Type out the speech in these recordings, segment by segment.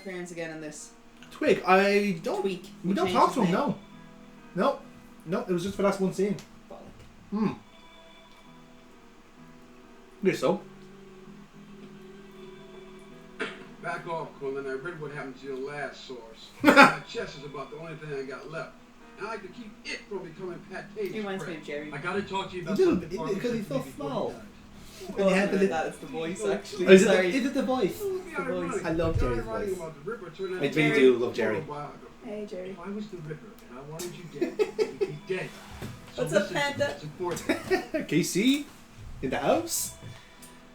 appearance again in this? Twig, I don't. Tweak. We don't talk to him. No. Nope. Nope. It was just for that one scene. Bollock. Guess so. Back off, Quillen. I read what happened to your last source. My chest is about the only thing I got left. I like to keep it from becoming pate. He reminds me of Jerry. I gotta talk to you about Dude, something. because he's so small. Well, you had to that's the voice, actually. Oh, is Sorry. it the voice? The voice. I love Jerry's voice. I really do love Jerry. Hey, Jerry. If I was the Ripper and I wanted you dead, you'd be dead. So What's up, listen, Panda? it's important. KC? In the house?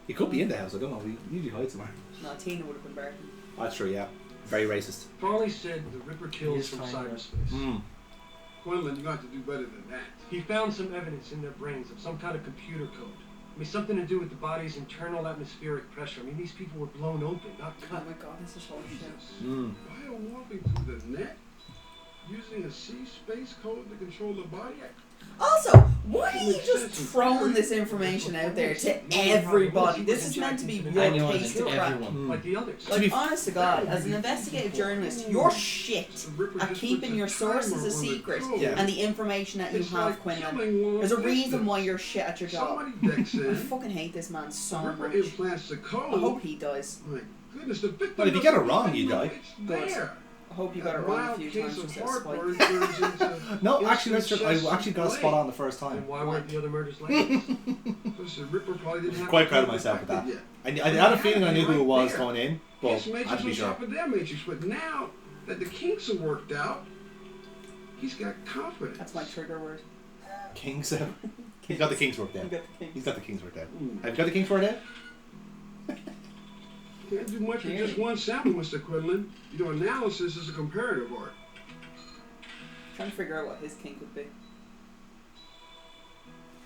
He could be in the house, I don't know. We usually hide somewhere. No, Tina would have been barking. That's true, yeah. Very racist. Farley said the Ripper kills from cyberspace. Quinlan, you got to do better than that. He found some evidence in their brains of some kind of computer code. I mean, something to do with the body's internal atmospheric pressure. I mean, these people were blown open, not Oh cut. my god, this is holy shit. Biowarping through the net? Using a C-space code to control the body? Also, why are you just throwing this information out there to everybody? This is meant to be your case to crack. Like the others. Like, honest to God, as an investigative journalist, you're shit at keeping your sources a secret and the information that you have, Quinlan. There's a reason why you're shit at your job. I fucking hate this man so much. I hope he dies. Well, if you get it wrong, you die. Good. I hope you got it wrong a few times just out of spite. No, actually, that's true. I actually got a spot on the first time. And why weren't the other murders like Quite proud of myself with that. I had a feeling I knew who it was going in, but I had to be sure. But now that the kinks are worked out, he's got confidence. That's my trigger word. Kinks out? He's got the kinks worked out. He's got the kinks worked out. Have you got the kinks worked out? Can't do much with just one sample, Mr. Quinlan. Your analysis is a comparative art. Trying to figure out what his kink would be.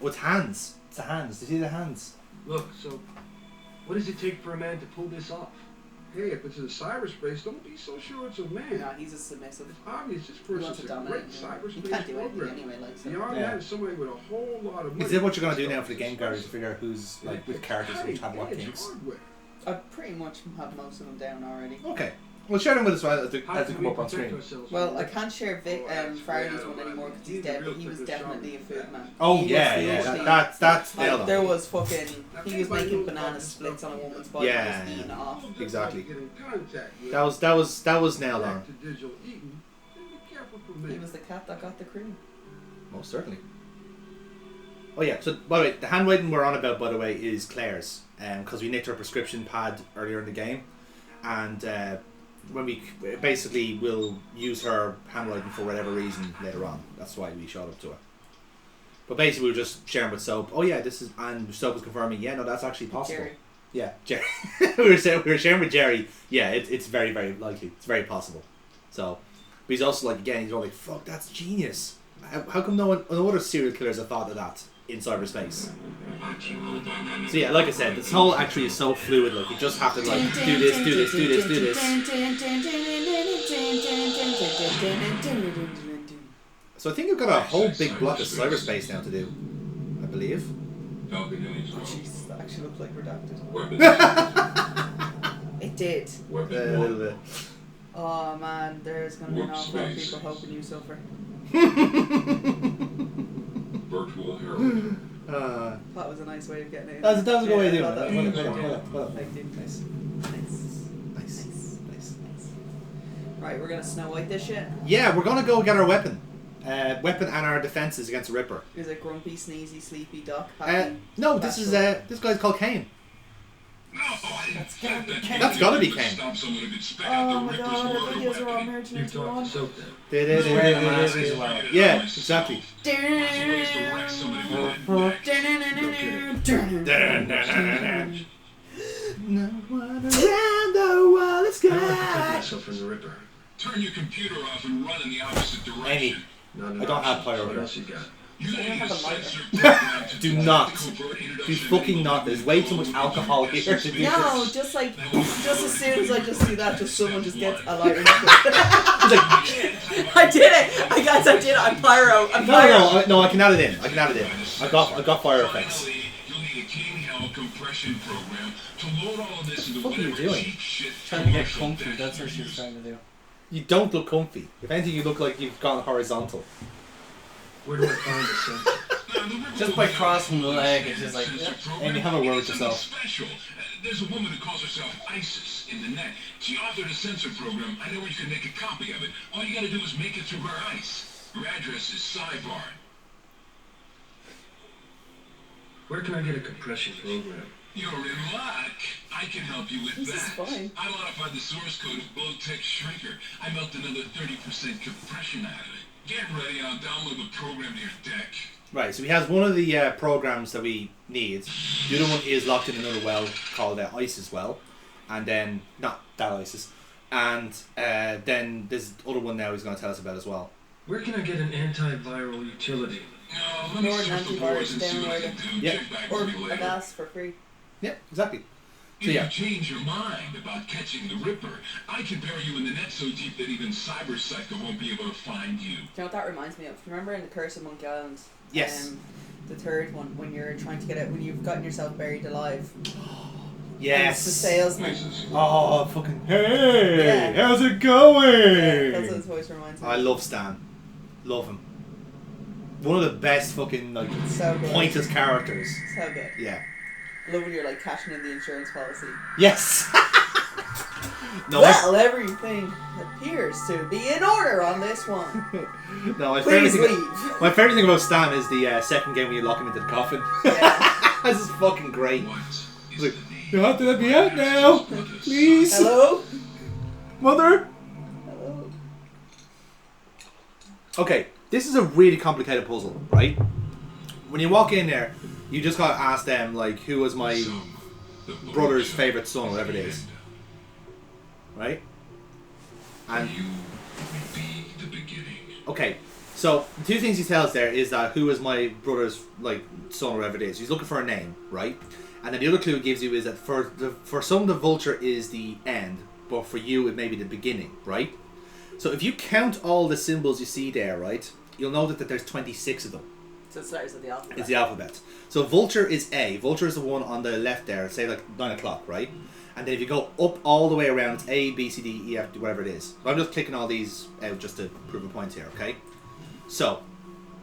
Oh, it's hands. It's the hands. Did you see the hands? Look, so what does it take for a man to pull this off? Hey, if it's in cyberspace, don't be so sure it's a man. Nah, he's a submissive. It's obvious this He wants person's to a dominate. great He cyberspace can't do anything program. anyway, like so. Beyond that is somebody with a whole lot of money. Is that what you're going to do now for the game, Gary, to figure out who's, like, with characters which have what kinks? I pretty much have most of them down already. Okay. Well, share them with us as they come up on screen. Well, I can't share Farley's one anymore because he's dead, but he was definitely a food man. Oh, He yeah. was That's nailed like, on. there was fucking... He was making banana splits on a woman's body and just eating it off. Exactly. That was nailed on. He was the cat that got the cream. Most certainly. Oh yeah, so by the way, the handwriting we're on about, by the way, is Claire's. Because we nicked her prescription pad earlier in the game. And when we basically will use her handwriting for whatever reason later on. That's why we showed up to her. But basically we were just sharing with Soap. Oh yeah, this is, and Soap was confirming, yeah, no, that's actually possible. Jerry. Yeah, Jerry. we were sharing with Jerry, yeah, it's very, very likely. It's very possible. So, but he's also like, again, he's all like, fuck, that's genius. How come no other serial killers have thought of that in cyberspace? So yeah, like I said, this whole actually is so fluid. Like you just have to like do this. So I think I've got a whole big block of cyberspace now to do, I believe. Jesus, that actually looked like redacted. It did. A little bit. Oh man, there's gonna be an awful lot of people hoping you suffer. Virtual heroin. That was a nice way of getting it in. That was a good way of doing it. Well done. Nice. Right, we're gonna Snow White this shit. Yeah, we're gonna go get our weapon. Weapon and our defenses against the Ripper. Is it Grumpy, Sneezy, Sleepy, Doc? No, this is this guy's called Kane. That's gotta be Kane. Oh my god, our videos are all merging into one. Yeah, exactly. No one around the world is good. Myself from the Ripper. Turn your computer off and run in the opposite direction. Amy, I don't have pyro What here. else you got? You I don't need have a a lighter. sensor program to Do not. Do fucking not. There's way too much alcohol here to do No, this. just as soon as I just do that, just someone just gets a lighter. It's like, I did it! I did it! I'm pyro! no, I can add it in. I got fire effects. You'll need a keen help compression program to load all of this into What are you whatever doing? cheap shit Trying to get commercial comfy, dash that's what you she's use. trying to do. You don't look comfy. If anything, you look like you've gone horizontal. Where do I find the sensor? Now, the Ripper Just will by be crossing the able to leg, understand it's just like, sensor yeah. program. And you have a word with It's something yourself. special. There's a woman who calls herself Isis in the net. She authored a sensor program. I know where you can make a copy of it. All you gotta do is make it through her ice. Her address is Cybar. Where can I get a compression program? You're in luck. I can help you with This is that. fine. I modified the source code of Blowtech Shrinker. I melt another 30% compression out of it. Get ready, I'll download the program to your deck. Right, so he has one of the programs that we need. The other one is locked in another well called ISIS well. And then, not that ISIS. And then there's other one now he's going to tell us about as well. Where can I get an antiviral utility? No, let me Northern search the boards and see what I can do. Yeah. Check back Or with me a later. gas for free. Yeah, exactly. So If yeah. you change your mind about catching the Ripper, I can bury you in the net so deep that even Cyberpsycho won't be able to find you. Do you know what that reminds me of? Remember in The Curse of Monkey Island? Yes. The third one, when you're trying to get it, when you've gotten yourself buried alive. Yes. And it's the salesman. Oh, fucking hey! Yeah. How's it going? That's what his voice reminds me I of. love Stan. Love him. One of the best fucking like So good. pointless characters. So good. Yeah. I love when you're like cashing in the insurance policy. Yes. No, Well, everything appears to be in order on this one. no. My favorite Please thing. leave. My favorite thing about Stan is the second game when you lock him into the coffin. Yeah. This is fucking great. What is Like, the name? you have to let me out now, please, Hello? mother. Hello? Okay, this is a really complicated puzzle, right? When you walk in there, you just gotta ask them like, who was my So, the brother's boat favorite son, is whatever it the is, end. right? And You will be the beginning. okay, so the two things he tells there is that who is my brother's like son or whatever it is. He's looking for a name, right? And then the other clue it gives you is that for some the vulture is the end, but for you it may be the beginning, right? So if you count all the symbols you see there, right, you'll know that there's 26 of them. So it starts with the alphabet. It's the alphabet. So vulture is A. Vulture is the one on the left there, say like 9 o'clock, right? And then if you go up all the way around, it's A, B, C, D, E, F, whatever it is. So I'm just clicking all these out just to prove a point here, okay? So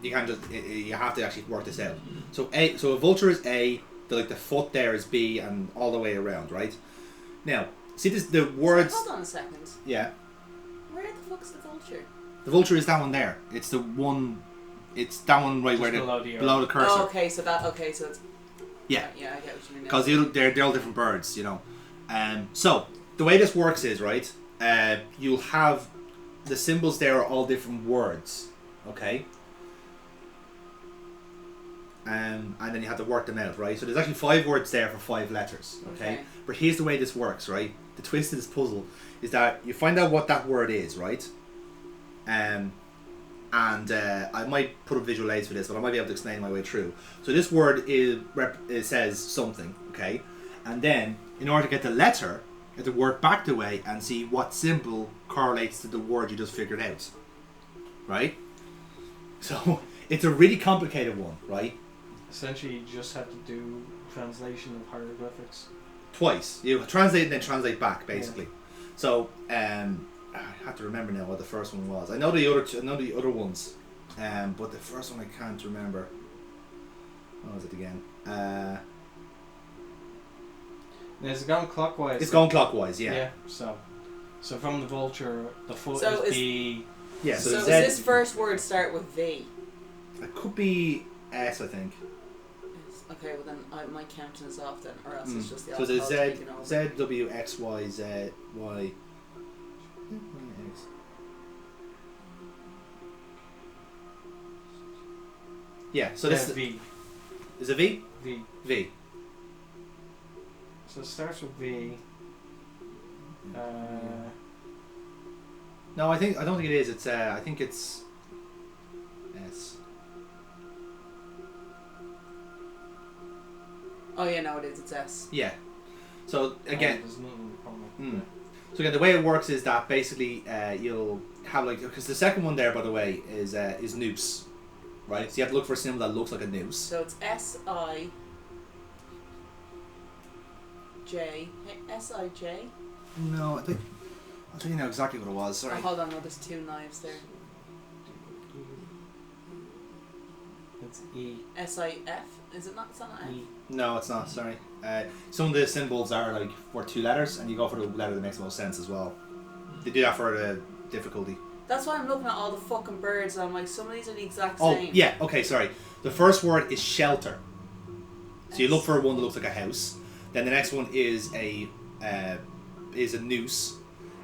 you can't just you have to actually work this out. So a vulture is A, the foot there is B, and all the way around, right? Now, see this the words. Hold on a second. Yeah, Where the fuck's the vulture? the vulture is that one there. It's the one. It's that one right Just where below the cursor. Oh, okay, so it's... Yeah. Yeah, I get what you mean now. Because they're all different birds, you know. So the way this works is right. You'll have the symbols there are all different words, okay. And then you have to work them out, right? So there's actually 5 words there for 5 letters, okay? But here's the way this works, right? The twist of this puzzle is that you find out what that word is, right? And I might put a visual aids for this, but I might be able to explain my way through. So this word it says something, okay? And then, in order to get the letter, you have to work back the way and see what symbol correlates to the word you just figured out. Right? So, it's a really complicated one, right? Essentially, you just have to do translation of hieroglyphics. Twice. You translate and then translate back, basically. Yeah. So, I have to remember now what the first one was. I know the other ones, but the first one I can't remember. What was it again? It's gone clockwise. It's gone clockwise, yeah. Yeah. So from the vulture, the foot So is B. Yeah. So So does Z, this first word start with V? it could be S, I think. Okay, well then my counting is off then, or else it's just the So the alphabet Z, taking over. Z, W, X, Y, Z, Y. X. Yeah. So this V. is a V. V. V. So it starts with V. No, I don't think it is. It's I think it's S. Oh yeah, no it is, it's S. Yeah. So again, there's nothing wrong. So again, the way it works is that basically you'll have because the second one there, by the way, is noose, right? So you have to look for a symbol that looks like a noose. So it's S-I... J. S-I-J? No, I think I'll tell you now exactly what it was. Sorry. Oh, hold on, no, there's 2 knives there. It's E. S-I-F? Is it not? It's not an F? E. No, it's not. Sorry. Some of the symbols are like for 2 letters, and you go for the letter that makes the most sense as well. They do that for the difficulty. That's why I'm looking at all the fucking birds and I'm like, some of these are the exact Oh, same. yeah. Okay, sorry. The first word is shelter. So you look for one that looks like a house. Then the next one is a noose,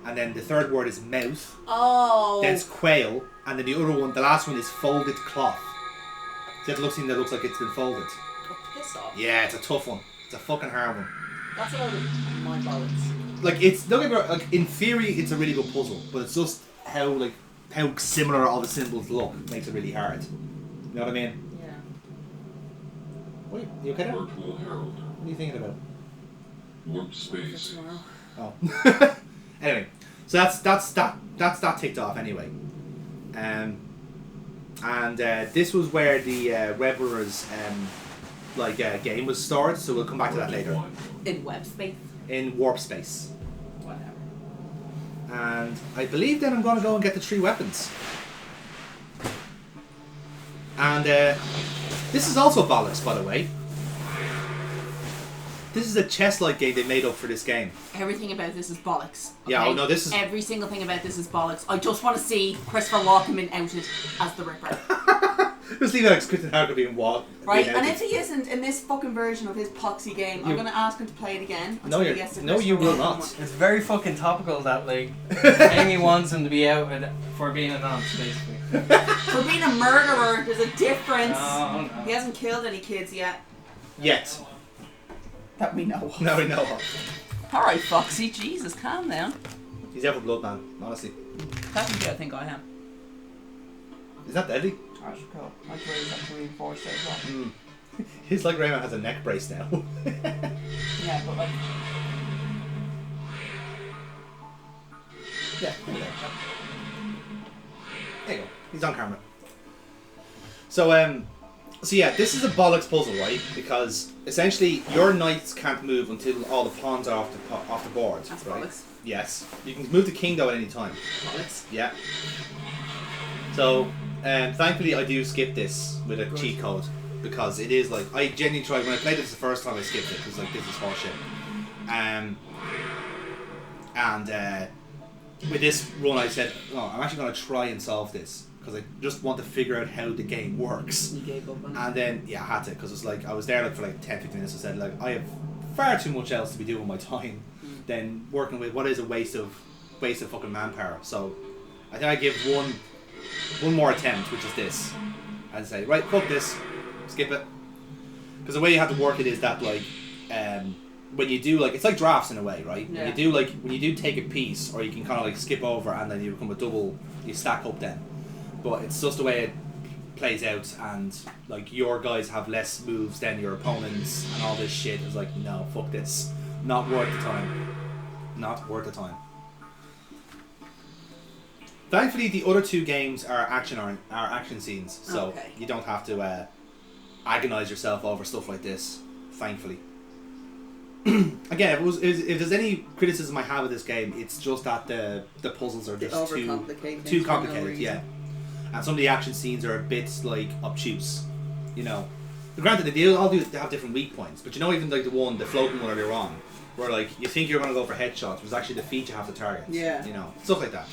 and then the third word is mouth. Oh. Then it's quail, and then the other one, the last one is folded cloth. So you have to look something that looks like it's been folded. Oh, piss off. Yeah, it's a tough one. It's a fucking hard one. That's a load of my bollocks. Like it's don't get me wrong, like in theory it's a really good puzzle, but it's just how similar all the symbols look makes it really hard. You know what I mean? Yeah. What are you okay there? Virtual Herald. What are you thinking about? Warp space. Tomorrow. Oh. Anyway, so that's that ticked off anyway. And this was where the Webberers game was stored, so we'll come back to that later. In web space. In warp space. Whatever. And I believe then I'm going to go and get the 3 weapons. And this is also bollocks, by the way. This is a chess-like game they made up for this game. Everything about this is bollocks. Okay? Yeah, oh no, this is... Every single thing about this is bollocks. I just want to see Christopher Walken being outed as the Ripper. Just leave Alex Christian Harker being what? Right, and if he isn't in this fucking version of his poxy game, I'm going to ask him to play it again. No, you will not. It's very fucking topical that, like, Amy wants him to be outed for being a nonce, basically. For being a murderer, there's a difference. No. He hasn't killed any kids yet. Yet. That we know of. No, we know of. Alright, Foxy, Jesus, calm down. He's ever blood man, honestly. Technically, I think I am. Is that deadly? Alright, cool. My brain's actually reinforced as well. He's like Rayman has a neck brace now. Yeah, but like... Yeah, there you go. He's on camera. So yeah, this is a bollocks puzzle, right? Because essentially your knights can't move until all the pawns are off the board. That's right? bollocks. Yes. You can move the king though at any time. Bollocks. Yeah. So thankfully I do skip this with a cheat code because it is like I genuinely tried when I played this the first time I skipped it because like this is horseshit. And with this run I said, oh, I'm actually going to try and solve this because I just want to figure out how the game works. You gave up on it. And then yeah, I had to because it's like I was there like for like 10-15 minutes. I said like I have far too much else to be doing with my time than working with what is a waste of fucking manpower. So I think I give one more attempt, which is this, and say right, fuck this, skip it. Because the way you have to work it is that like when you do like it's like drafts in a way, right? Yeah. When you do take a piece, or you can kind of like skip over and then you become a double, you stack up then. But it's just the way it plays out, and like your guys have less moves than your opponents, and all this shit is like no, fuck this, not worth the time, not worth the time. Thankfully, the other 2 games are action scenes, so Okay. you don't have to agonize yourself over stuff like this. Thankfully. Again, if there's any criticism I have of this game, it's just that the puzzles are just too complicated. Yeah, and some of the action scenes are a bit like obtuse. You know, granted they have different weak points, but you know even like the floating one earlier on, where like you think you're gonna go for headshots, was actually the feet you have to target. Yeah. You know, stuff like that.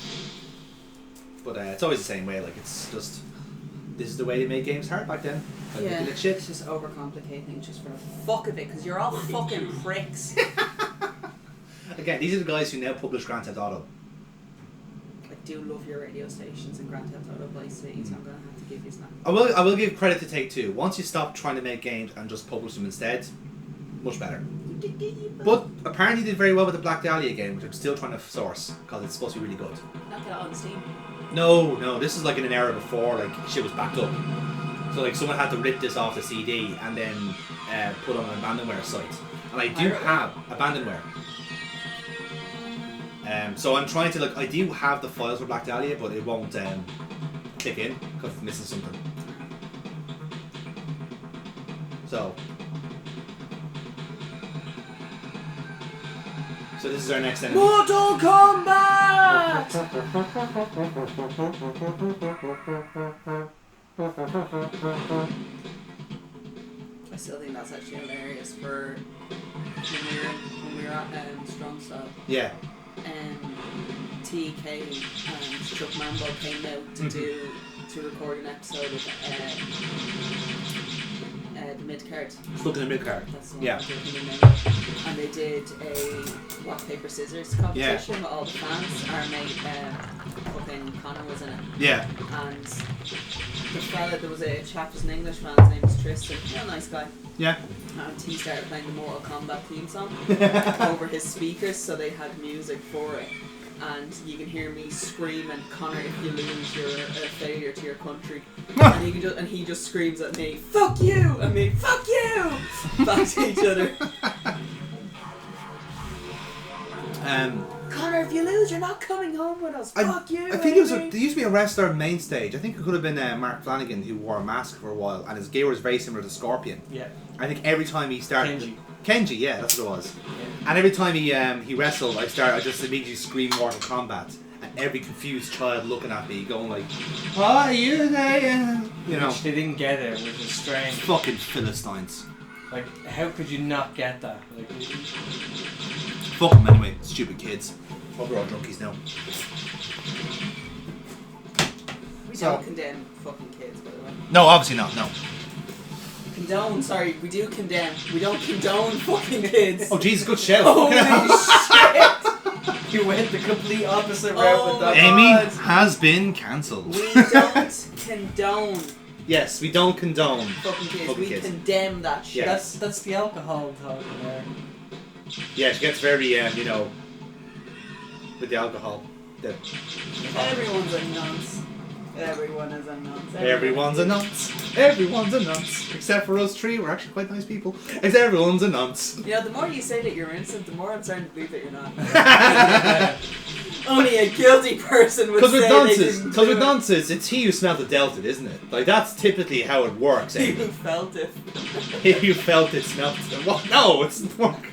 But it's always the same way. Like it's just this is the way they made games hard back then. Like, Yeah, making it shit. it's just overcomplicating things just for the fuck of it, because you're all fucking pricks. Again, these are the guys who now publish Grand Theft Auto. I do love your radio stations and Grand Theft Auto Vice City, so I'm going to have to give you that. I will give credit to Take-Two. Once you stop trying to make games and just publish them instead, much better. But apparently did very well with the Black Dahlia game, which I'm still trying to source because it's supposed to be really good. Not that on Steam. No, this is like in an era before like shit was backed up. So like someone had to rip this off the CD and then put on an abandonware site. And I do have abandonware. So I'm trying to like I do have the files for Black Dahlia, but it won't click in because it's missing something. So So this is our next enemy. Mortal Kombat! I still think that's actually hilarious for when we were at Strong Style. Yeah. TK and Chuck Mambo came out to record an episode of the mid card. Look in the mid card. That's the one Yeah. and they did a rock paper scissors competition with all the fans. Our mate fucking Connor was in it. Yeah. And the fella, there was a chap who's an English fan, his name is Tristan. Real nice guy. Yeah. And he started playing the Mortal Kombat theme song over his speakers, so they had music for it. And you can hear me screaming, Connor, if you lose, you're a failure to your country. And he just screams at me, fuck you! And me, fuck you! Back to each other. Connor, if you lose, you're not coming home with us. Fuck you! I think there used to be a wrestler main stage. I think it could have been Mark Flanagan who wore a mask for a while, and his gear was very similar to Scorpion. Yeah. I think every time he started... Kenji, yeah, that's what it was. Yeah. And every time he wrestled, I just immediately scream Mortal Kombat. And every confused child looking at me, going like, "What are you saying?" You know. They didn't get it, which is strange. Fucking Philistines. Like, how could you not get that? Like, fuck them anyway, stupid kids. Well, we're all drunkies now. We don't condemn fucking kids, by the way. No, obviously not, no. Condone, sorry, we do condemn. We don't condone fucking kids. Oh, Jesus, good shout. Holy shit! you went the complete opposite route with that. Amy has been cancelled. We don't condone. Yes, we don't condone Fucking kids. Fucking we kids. condemn that shit. Yeah. That's the alcohol talking there. Yeah, she gets very, you know, with the alcohol. Everyone's a nonce. Everyone is a nonce. Everyone's a nonce. Everyone's a nonce. Except for us three, we're actually quite nice people. Except everyone's a nonce. You know, the more you say that you're innocent, the more I'm starting to believe that you're not. Only a guilty person would say they didn't do it. Because with nonces, it's he who smelled the dealt it, isn't it? Like, that's typically how it works, He Amy. who felt it. He who felt it smelled it. What? No, it's not work.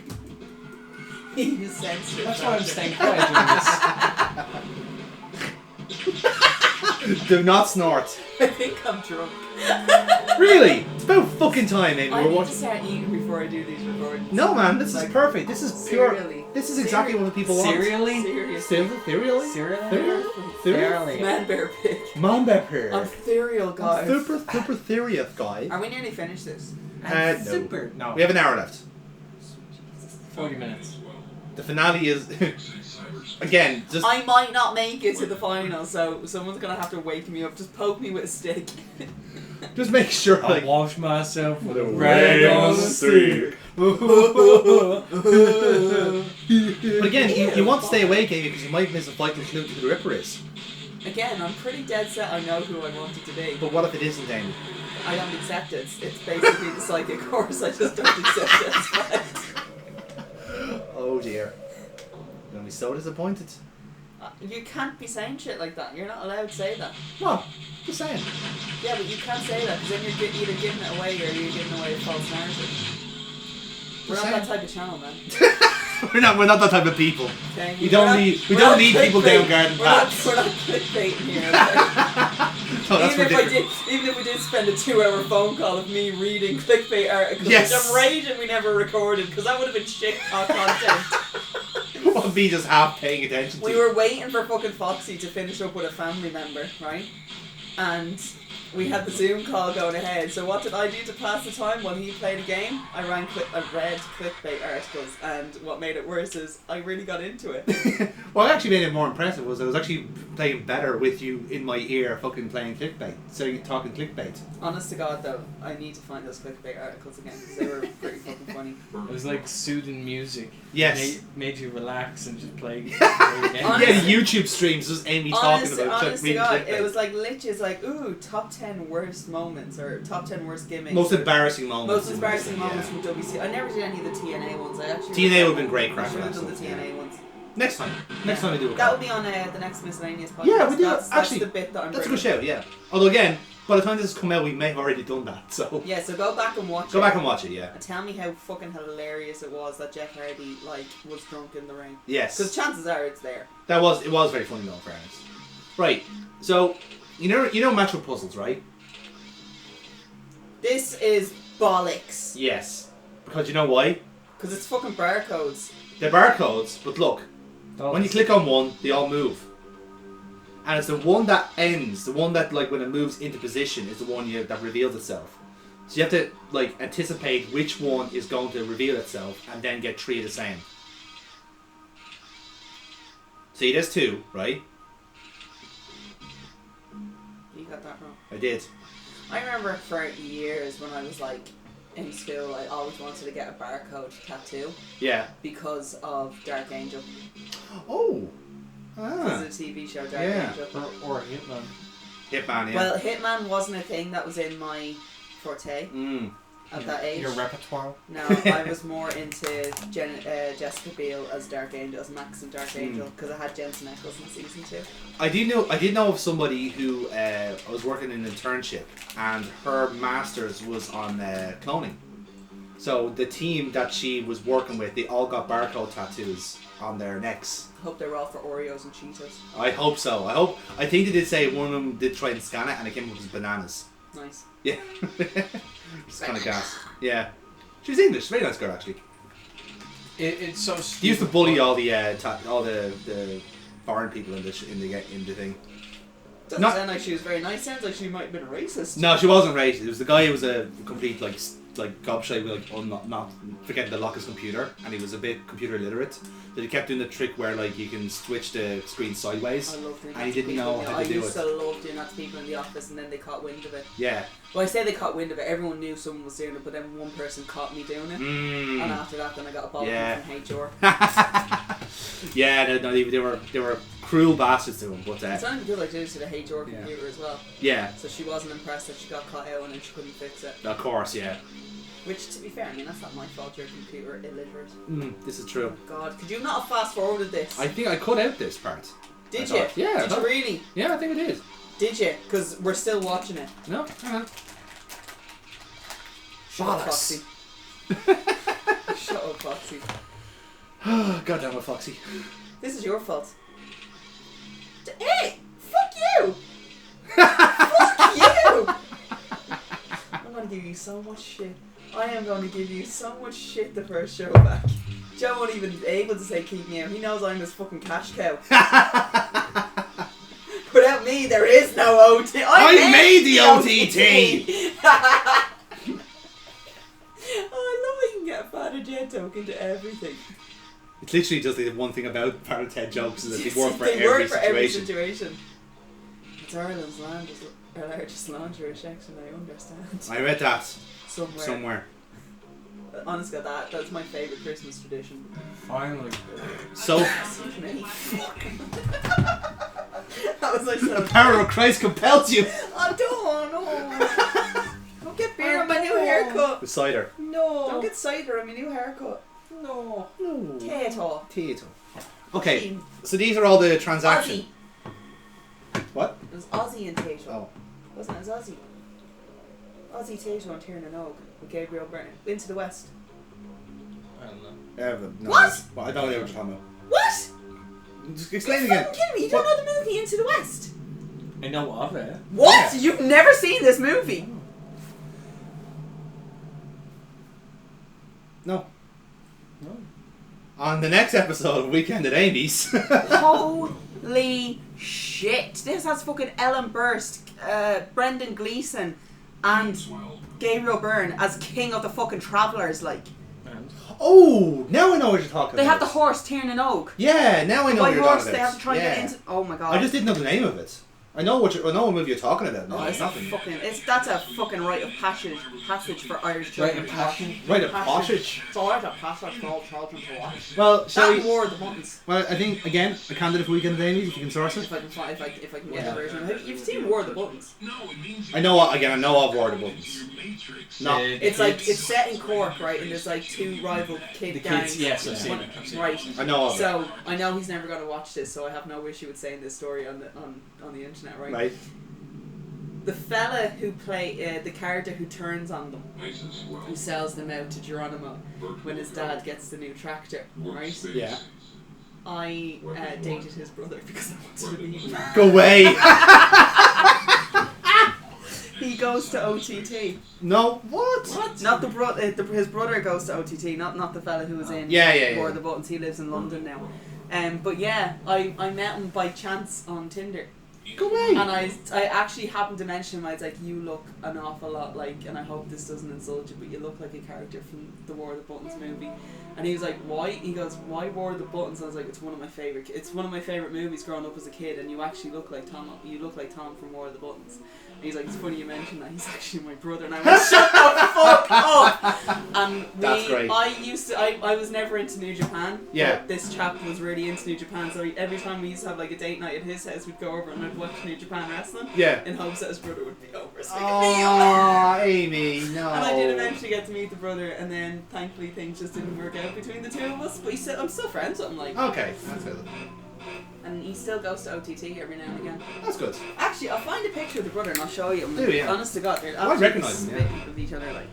He who sensed it. That's why I'm staying quiet doing this. Do not snort. I think I'm drunk. Really? It's about fucking time, Amy. I We're need to watching. start eating before I do these recordings. No, man, this is Like, perfect. This is pure. serially. This is exactly what the people want. Serially? Seriously. Serially? Serially? Man bear pig. Mom here. I'm ethereal, guys. Super serious guy. Are we nearly finished this? No. Super. No. We have an hour left. 40 minutes. The finale is again just. I might not make it to the final, so someone's gonna have to wake me up. Just poke me with a stick. Just make sure I'll like. wash myself with a Ray rag on on the the stick. But again, you want to stay awake, Amy, because you might miss a fight to who the Ripper is. Again, I'm pretty dead set. I know who I want it to be. But what if it isn't, Amy? I don't accept it. It's basically the psychic course. I just don't accept it. It's fine. Oh dear. I'm gonna be so disappointed. You can't be saying shit like that. You're not allowed to say that. What? Just saying. Yeah, but you can't say that because then you're either giving it away or you're giving away a false narrative. We're not that type of channel, man. We're not that type of people. Okay? We don't need people down garden paths. We're not clickbaiting here. Okay? Oh, that's ridiculous. Even if we did spend a 2-hour phone call of me reading clickbait articles, Yes. which I'm raging we never recorded because that would have been shit content. Of me just half paying attention to. We were waiting for fucking Foxy to finish up with a family member, right? And we had the Zoom call going ahead. So what did I do to pass the time while he played a game? I read clickbait articles, and what made it worse is I really got into it. What actually made it more impressive was I was actually playing better with you in my ear, fucking playing clickbait. So you're talking clickbait. Honest to God, though, I need to find those clickbait articles again because they were pretty fucking funny. It was like soothing music. Yes. Made you relax and just play games. Yeah, YouTube streams just Amy talking about honest to reading God, clickbait. it was like literally like, ooh, top 10 worst moments or top 10 worst gimmicks. Most embarrassing moments. Most embarrassing moments from WC. I never did any of the TNA ones. I actually TNA would have been great I crack should for have that done the stuff, TNA ones. Next time we do it. That will be on the next miscellaneous podcast. Yeah, we do. That's Actually, the bit that I'm that's a bringing. good show. Yeah. Although again, by the time this has come out, we may have already done that. So Yeah, so go back and watch it. go back and watch it. Yeah. And tell me how fucking hilarious it was that Jeff Hardy was drunk in the ring. Yes. Because chances are it's there. It was very funny though, in fairness. Right. So you know Metro puzzles, right? This is bollocks. Yes. Because you know why? Because it's fucking barcodes. They're barcodes, but look, when you click on one, they all move. And it's the one that ends, the one that like when it moves into position is the one that reveals itself. So you have to like anticipate which one is going to reveal itself and then get 3 of the same. See, there's 2, right? You got that wrong. I did. I remember for years when I was like in school, I always wanted to get a barcode tattoo Yeah. because of Dark Angel. Oh. Because of the TV show Dark Yeah. Angel. Or Hitman. Hitman, yeah. Well, Hitman wasn't a thing that was in my forte at that age. Your repertoire. No, I was more into Jessica Biel as Dark Angel, as Max and Dark Angel, because I had Jensen Ackles in season 2. I did know of somebody who was working in an internship, and her master's was on cloning. So the team that she was working with, they all got barcode tattoos on their necks. I hope they were all for Oreos and Cheetos. I hope so. I think they did say one of them did try and scan it, and it came up as bananas. Nice. Yeah. It's kind of gas. Yeah. She's English. Very nice girl, actually. It's so stupid. He used to bully all the foreign people in the thing. Doesn't Not- sound like she was very nice. Sounds like she might have been a racist. No, she wasn't racist. It was the guy who was a complete like gobshite with not forgetting to lock his computer, and he was a bit computer illiterate. So he kept doing the trick where like you can switch the screen sideways, I love doing that and he to didn't people know in the- how to do I used it. to love doing that to people in the office, and then they caught wind of it. Yeah. Well, I say they caught wind of it. Everyone knew someone was doing it, but then one person caught me doing it. And after that, then I got a ball Yeah. from HR. Yeah, no, they were cruel bastards to him, but It's only because I did it to the HR Yeah. computer as well. yeah, So she wasn't impressed that she got caught out and then she couldn't fix it. of course, yeah. Which, to be fair, I mean, that's not my fault. You're computer illiterate. This is true. God, could you not have fast forwarded this? I think I cut out this part. Did I you? thought- yeah, I Did you thought- really? Yeah, I think I did. Did you? Because we're still watching it. No, hang on. Shut up, Bollocks. Foxy. Shut up, Foxy. God damn it, Foxy. This is your fault. Hey! Fuck you! Fuck you! I'm gonna give you so much shit. I am going to give you so much shit the first show back. Joe won't even be able to say keep me out. He knows I'm his fucking cash cow. Without me, there is no OT. I made the OTT! Oh, I love how you can get a Father Jet token to everything. It's literally just the one thing about Parrot Head jokes is that they work for, They every, work for situation. every situation. It's Ireland's largest laundry section, I understand. I read that Somewhere. Honestly, that's my favourite Christmas tradition. Finally. So, Excuse me. That was like the so. power of Christ compels you. I don't know. Don't get beer on my new haircut. The cider. No. Don't get cider on my new haircut. No. Tato. Tato. Okay, so these are all the transactions. Aussie. What? It was Aussie and Tato. Oh. Wasn't it? It was Aussie. Aussie Tato and Tiernan Og with Gabriel Byrne. Into the West. I don't know. No, What? Well, I don't know what you're talking about. What? Just explain Are it you again. fucking kidding me? You don't know the movie Into the West? I know of it. What? Yeah. You've never seen this movie? No. No. On the next episode of Weekend at Amy's. Holy shit. This has fucking Ellen Burst, Brendan Gleeson, and Gabriel Byrne as king of the fucking travellers, like. And Oh, now I know what you're talking They about. have the horse Tiernan Og. Yeah, now I know By what you're horse, talking about. they have to try and yeah. get into. Oh my god. I just didn't know the name of it. I know what movie you're talking about. No, Oh, it's nothing. That's a fucking rite of passage for Irish Right children. of passion. Right, a passage. It's a rite of passage for all children to watch. Well, shall That we? War of the Buttons. Well, I think again a candidate for Weekend Dailies if you can source it. If I can get a version of it. You've seen War of the Buttons. No, it means I know of War of the Buttons. your matrix. No. It's set in Cork, right? And there's like two rival kid The gangs. kids, yes, I've seen it. Right. I know of it. So I know he's never going to watch this, so I have no issue with saying this story on the internet, right? Right. The fella who the character who turns on them, ISIS, well, who sells them out to Geronimo when his dad gets the new tractor, right? workspace. Yeah. I dated his brother because I wanted to meet him. Go away. He goes to OTT. No. What? Not the brother. His brother goes to OTT. Not the fella who was in Yeah. War of the Buttons. He lives in London now. But yeah, I met him by chance on Tinder. Go away. And I actually happened to mention him. I was like, you look an awful lot like, and I hope this doesn't insult you, but you look like a character from the War of the Buttons movie. And he was like, why? He goes, why War of the Buttons? I was like, it's one of my favorite movies growing up as a kid, and you actually look like Tom. You look like Tom from War of the Buttons. And he's like, it's funny you mentioned that. He's actually my brother. And I went, shut the fuck up. And That's great. I was never into New Japan. Yeah. But this chap was really into New Japan, so every time we used to have like a date night at his house, we'd go over and I'd watch New Japan wrestling. Yeah. In hopes that his brother would be over. So Oh, Amy, no. and I did eventually get to meet the brother, and then thankfully things just didn't work out between the two of us. But I'm still friends with him, like. Okay, that's good. And he still goes to OTT every now and again. That's good. Actually, I'll find a picture of the brother and I'll show you. Do you? Honest to God, they're I absolutely recognise him, yeah. spitting with each other, like.